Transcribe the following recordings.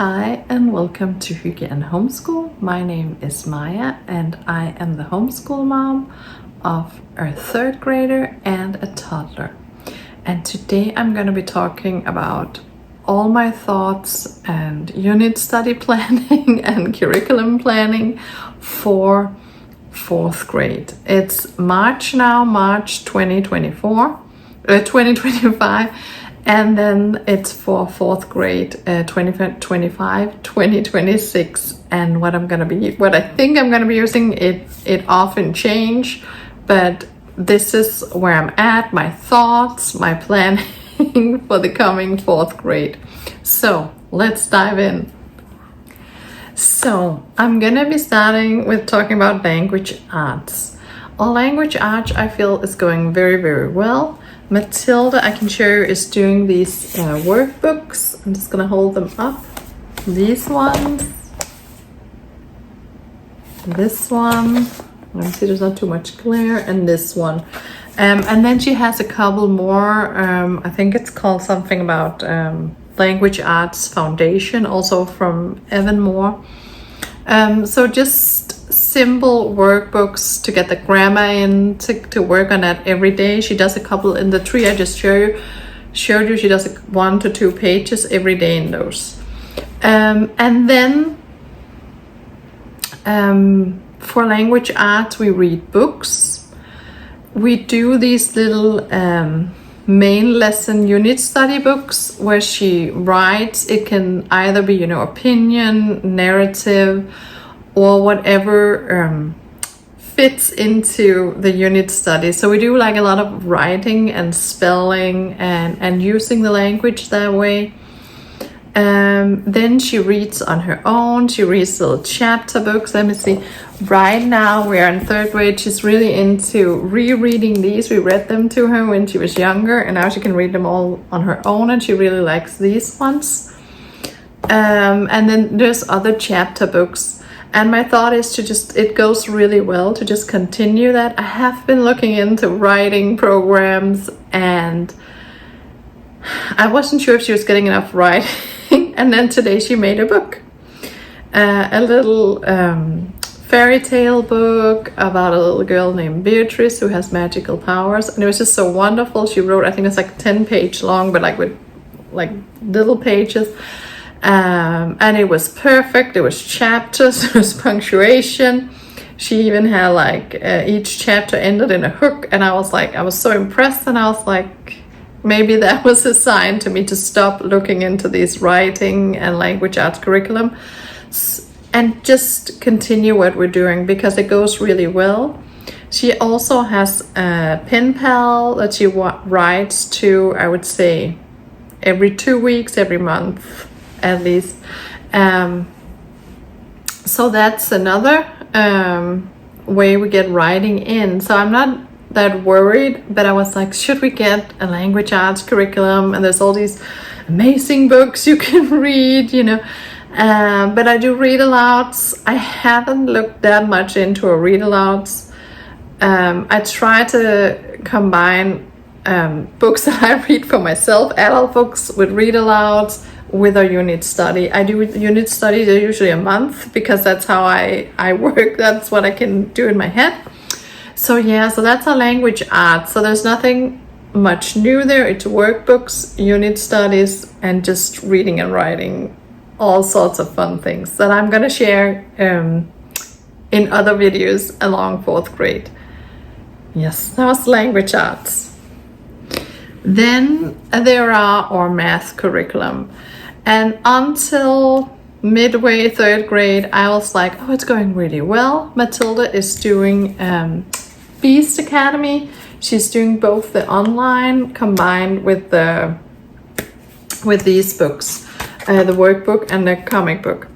Hi and welcome to Hygge and Homeschool. My name is Maya and I am the homeschool mom of a third grader and a toddler. And today I'm going to be talking about all my thoughts and unit study planning and curriculum planning for fourth grade. It's March now, March 2025. And then it's for fourth grade, 2025, 2026. And what I think I'm gonna be using, it often change, but this is where I'm at, my thoughts, my planning for the coming fourth grade. So let's dive in. So I'm gonna be starting with talking about language arts. All language arts I feel is going very, very well. Matilda, I can show you, is doing these workbooks. I'm just gonna hold them up. These ones. This one. Let me see, there's not too much glare. And this one. And then she has a couple more. I think it's called something about Language Arts Foundation, also from Evan-Moor. So just simple workbooks to get the grammar in, to work on that every day. She does a couple in the three I just showed you. She does 1 to 2 pages every day in those. And then for language arts, we read books. We do these little main lesson unit study books where she writes. It can either be, opinion, narrative, or whatever fits into the unit study. So we do like a lot of writing and spelling and using the language that way. Then she reads on her own. She reads little chapter books. Let me see. Right now we are in third grade. She's really into rereading these. We read them to her when she was younger, and now she can read them all on her own, and she really likes these ones. And then there's other chapter books. And my thought is it goes really well to just continue that. I have been looking into writing programs and I wasn't sure if she was getting enough writing. And then today she made a book, a little fairy tale book about a little girl named Beatrice who has magical powers. And it was just so wonderful. She wrote, I think it's like 10 page long, but like with like little pages. And it was perfect. It was chapters, it was punctuation. She even had like each chapter ended in a hook, and I was so impressed, and I was like, maybe that was a sign to me to stop looking into these writing and language arts curriculum and just continue what we're doing, because it goes really well. She also has a pen pal that she writes to, I would say, every 2 weeks, every month at least. So that's another way we get writing in. So I'm not that worried, but I was like, should we get a language arts curriculum? And there's all these amazing books you can read, but I do read alouds. I haven't looked that much into a read alouds. I try to combine books that I read for myself, adult books, with read alouds with a unit study. I do unit studies usually a month, because that's how I work. That's what I can do in my head. So that's our language arts. So there's nothing much new there. It's workbooks, unit studies, and just reading and writing all sorts of fun things that I'm gonna share in other videos along fourth grade. Yes, that was language arts. Then there are our math curriculum. And until midway third grade, I was like, oh, it's going really well. Matilda is doing Beast Academy. She's doing both the online combined with these books, the workbook and the comic book.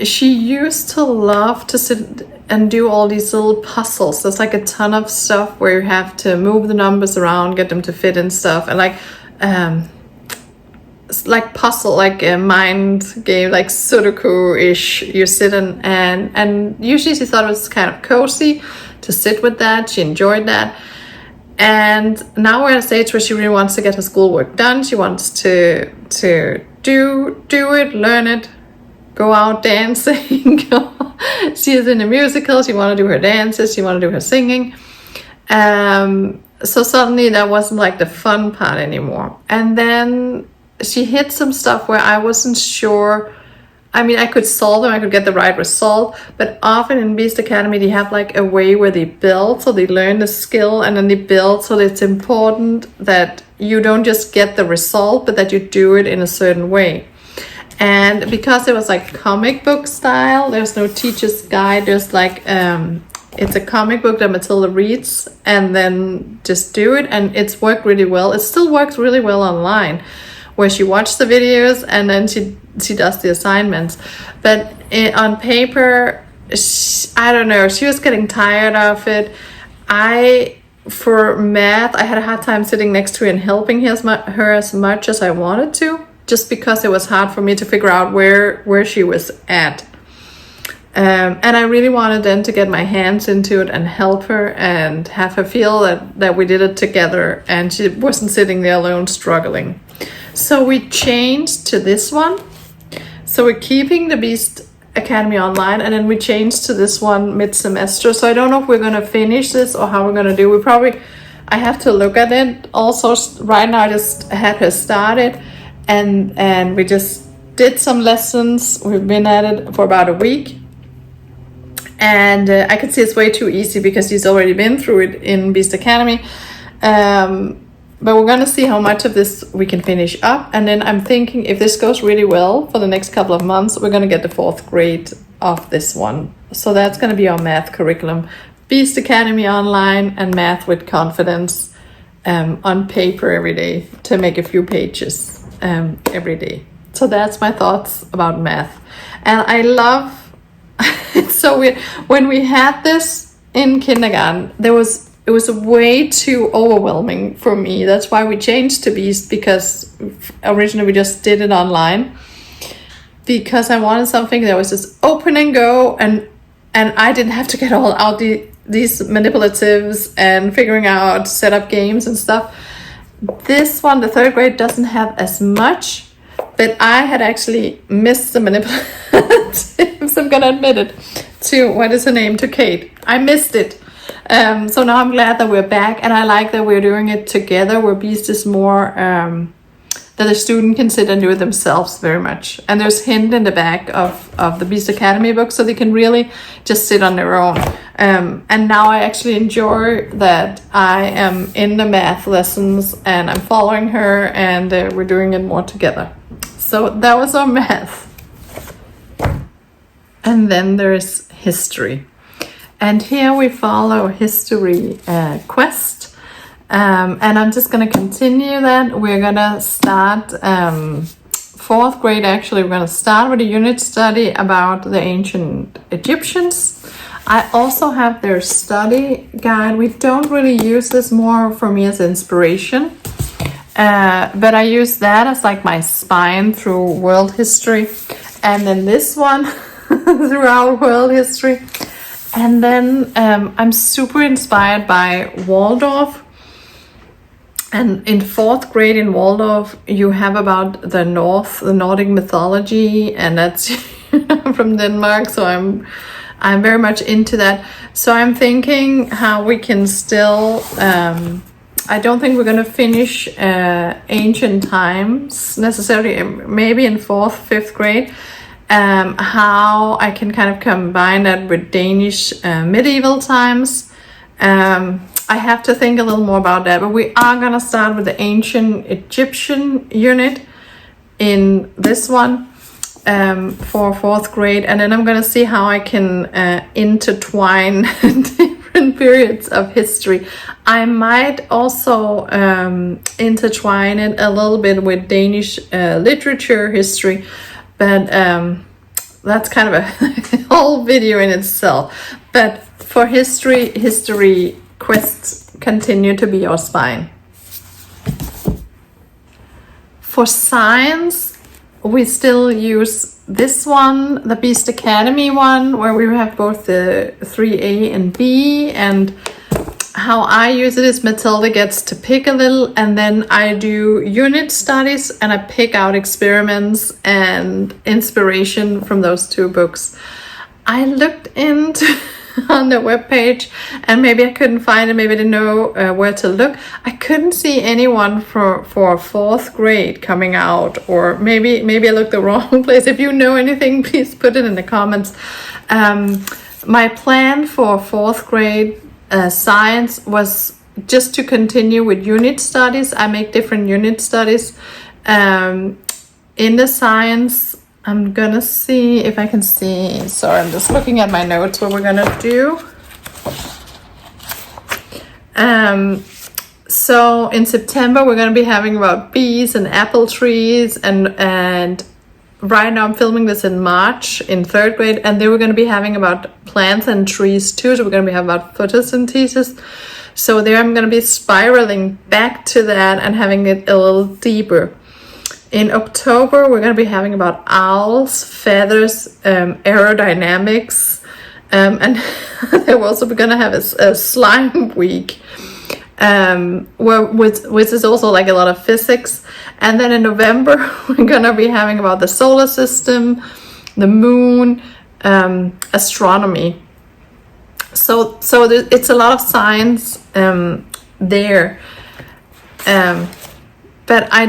She used to love to sit and do all these little puzzles. There's like a ton of stuff where you have to move the numbers around, get them to fit in stuff, and like puzzle, like a mind game, like Sudoku-ish. You sit and usually she thought it was kind of cozy to sit with that. She enjoyed that. And now we're at a stage where she really wants to get her schoolwork done. She wants to do it, learn it, go out dancing. She is in a musical, she want to do her dances, she want to do her singing. So suddenly that wasn't like the fun part anymore. And then she hit some stuff where I wasn't sure. I mean, I could solve them, I could get the right result, but often in Beast Academy they have like a way where they build, so they learn the skill and then they build, so it's important that you don't just get the result, but that you do it in a certain way. And because it was like comic book style, there's no teacher's guide, there's like, it's a comic book that Matilda reads and then just do it, and it's worked really well. It still works really well online, where she watched the videos and then she does the assignments. But on paper, I don't know, she was getting tired of it. For math, I had a hard time sitting next to her and helping her as much as I wanted to, just because it was hard for me to figure out where she was at. And I really wanted then to get my hands into it and help her and have her feel that we did it together and she wasn't sitting there alone struggling. So we changed to this one. So we're keeping the Beast Academy online, and then we changed to this one mid-semester. So I don't know if we're going to finish this or how we're going to do. I have to look at it. Also, right now I just had her started, and we just did some lessons. We've been at it for about a week. And I could see it's way too easy because she's already been through it in Beast Academy. But we're going to see how much of this we can finish up. And then I'm thinking if this goes really well for the next couple of months, we're going to get the 4th grade of this one. So that's going to be our math curriculum. Beast Academy online and math with confidence on paper every day to make a few pages every day. So that's my thoughts about math. And I love, it's so weird. When we had this in kindergarten, it was way too overwhelming for me. That's why we changed to Beast, because originally we just did it online. Because I wanted something that was just open and go, and I didn't have to get all out these manipulatives and figuring out set up games and stuff. This one, the 3rd grade, doesn't have as much, but I had actually missed the manipulatives. I'm gonna admit it. To what is her name? To Kate. I missed it. So now I'm glad that we're back, and I like that we're doing it together, where Beast is more that the student can sit and do it themselves very much. And there's hint in the back of the Beast Academy book, so they can really just sit on their own. And now I actually enjoy that I am in the math lessons and I'm following her, and we're doing it more together. So that was our math. And then there's history. And here we follow history quest. And I'm just going to continue that. We're going to start 4th grade. Actually, we're going to start with a unit study about the ancient Egyptians. I also have their study guide. We don't really use this, more for me as inspiration. But I use that as like my spine through world history. And then this one throughout world history. And then I'm super inspired by Waldorf. And in 4th grade in Waldorf, you have about the Nordic mythology, and that's from Denmark. So I'm very much into that. So I'm thinking how we can still, I don't think we're going to finish ancient times necessarily, maybe in 4th, 5th grade. How I can kind of combine that with Danish medieval times. I have to think a little more about that, but we are going to start with the ancient Egyptian unit in this one for 4th grade, and then I'm going to see how I can intertwine different periods of history. I might also intertwine it a little bit with Danish literature history, but that's kind of a whole video in itself. But for history quests continue to be our spine. For science, we still use this one, the Beast Academy one, where we have both the 3A and B, and how I use it is Matilda gets to pick a little, and then I do unit studies and I pick out experiments and inspiration from those 2 books. I looked into on the webpage and maybe I couldn't find it, maybe I didn't know where to look. I couldn't see anyone for 4th grade coming out, or maybe I looked the wrong place. If you know anything, please put it in the comments. My plan for 4th grade science was just to continue with unit studies. I make different unit studies in the science. I'm gonna see if I can see. Sorry, I'm just looking at my notes what we're gonna do. So in September we're gonna be having about bees and apple trees, and right now I'm filming this in March in 3rd grade, and then we're gonna be having about plants and trees too. So we're gonna be having about photosynthesis. So there I'm gonna be spiraling back to that and having it a little deeper. In October, we're going to be having about owls, feathers, aerodynamics, and we're also going to have a slime week, which is also like a lot of physics. And then in November, we're going to be having about the solar system, the moon, astronomy. So it's a lot of science there, but I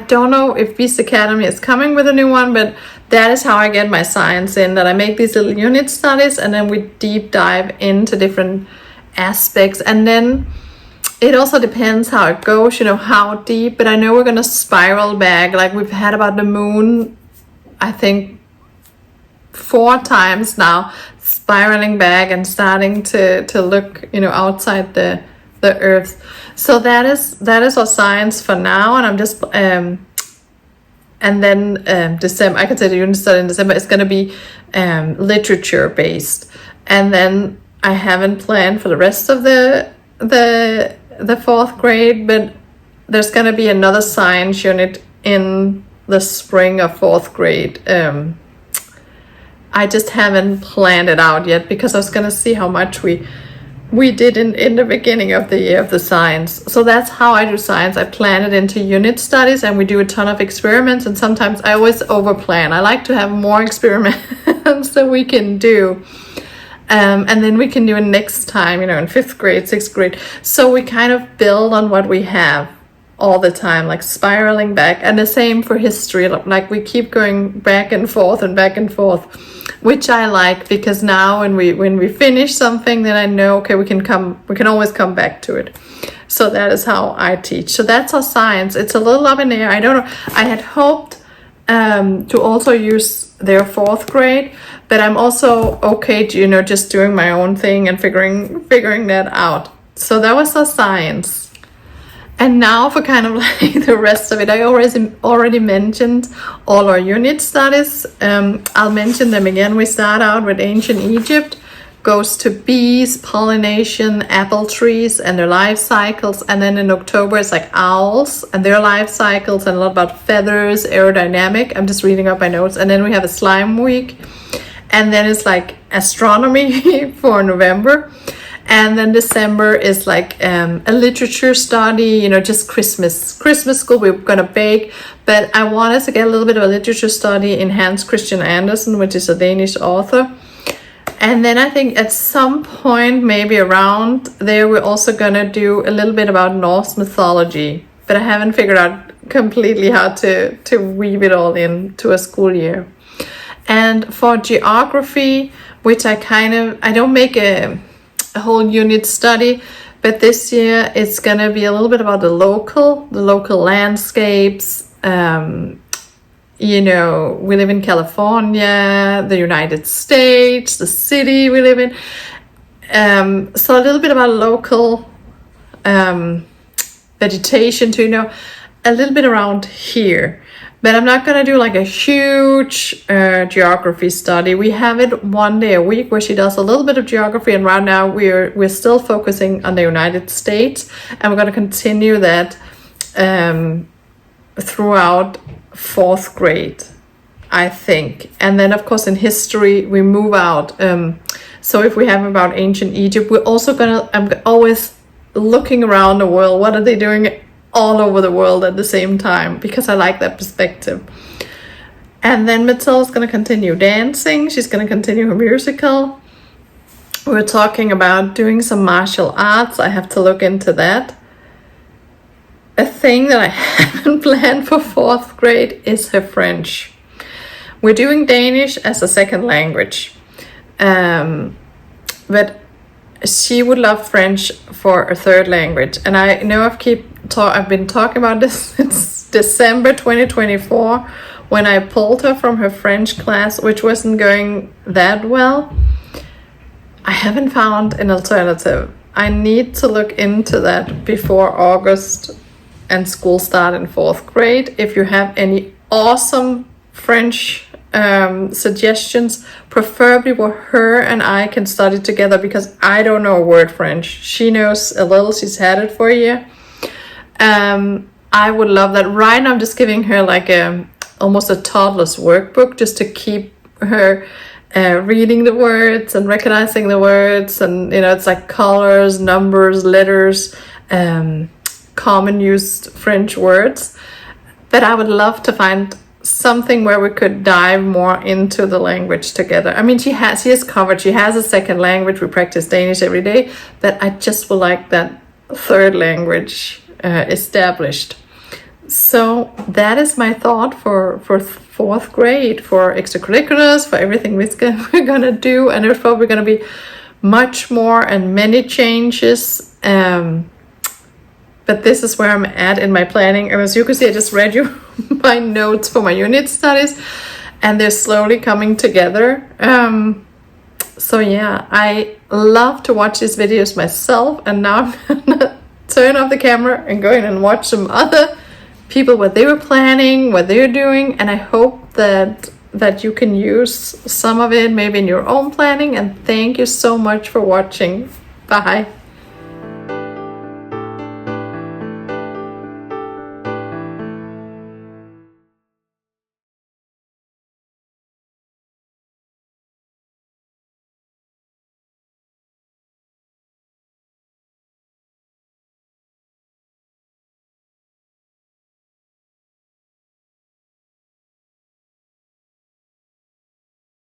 don't know if Beast Academy is coming with a new one, but that is how I get my science in, that I make these little unit studies and then we deep dive into different aspects. And then it also depends how it goes, how deep, but I know we're going to spiral back. Like we've had about the moon, I think 4 times now, spiraling back and starting to look, outside the earth. So that is our science for now, and I'm just and then December, I can say the unit study in December is going to be literature based, and then I haven't planned for the rest of the 4th grade, but there's going to be another science unit in the spring of 4th grade. I just haven't planned it out yet because I was going to see how much we did in the beginning of the year of the science. So that's how I do science. I plan it into unit studies and we do a ton of experiments, and sometimes I always over plan. I like to have more experiments that we can do. And then we can do it next time, in 5th grade, 6th grade. So we kind of build on what we have all the time, like spiraling back. And the same for history, like we keep going back and forth, which I like, because now when we finish something, then I know, okay, we can always come back to it. So that is how I teach. So that's our science. It's a little up in the air. I don't know. I had hoped to also use their 4th grade, but I'm also okay to, just doing my own thing and figuring that out. So that was our science. And now for kind of like the rest of it, I already mentioned all our unit studies. I'll mention them again. We start out with ancient Egypt, goes to bees, pollination, apple trees and their life cycles. And then in October, it's like owls and their life cycles, and a lot about feathers, aerodynamic. I'm just reading up my notes. And then we have a slime week. And then it's like astronomy for November. And then December is like a literature study, just Christmas school. We're going to bake, but I wanted to get a little bit of a literature study in Hans Christian Andersen, which is a Danish author. And then I think at some point, maybe around there, we're also going to do a little bit about Norse mythology, but I haven't figured out completely how to weave it all into a school year. And for geography, which I don't make a whole unit study, but this year it's gonna be a little bit about the local landscapes. We live in California, the United States, the city we live in. So a little bit about local vegetation too, a little bit around here. But I'm not going to do like a huge geography study. We have it 1 day a week where she does a little bit of geography. And right now we're still focusing on the United States. And we're going to continue that throughout 4th grade. I think. And then of course in history we move out. So if we have about ancient Egypt, we're also I'm always looking around the world. What are they doing all over the world at the same time? Because I like that perspective. And then Mathilde's going to continue dancing. She's going to continue her musical. We're talking about doing some martial arts. I have to look into that. A thing that I haven't planned for 4th grade is her French. We're doing Danish as a second language. But she would love French for a 3rd language. And I know I've been talking about this since December 2024 when I pulled her from her French class, which wasn't going that well. I haven't found an alternative. I need to look into that before August and school start in 4th grade. If you have any awesome French suggestions, preferably where her and I can study together, because I don't know a word French. She knows a little, she's had it for a year. I would love that. Right now I'm just giving her like almost a toddler's workbook, just to keep her reading the words and recognizing the words, and it's like colors, numbers, letters, common used French words. But I would love to find something where we could dive more into the language together. I mean, she is covered. She has a second language. We practice Danish every day, but I just would like that 3rd language established. So that is my thought for 4th grade, for extracurriculars, for everything we're gonna do. And there's probably gonna be much more and many changes. But this is where I'm at in my planning. And as you can see, I just read you my notes for my unit studies, and they're slowly coming together. So yeah, I love to watch these videos myself, and now I'm gonna turn off the camera and go in and watch some other people, what they were planning, what they're doing, and I hope that you can use some of it maybe in your own planning. And thank you so much for watching. Bye.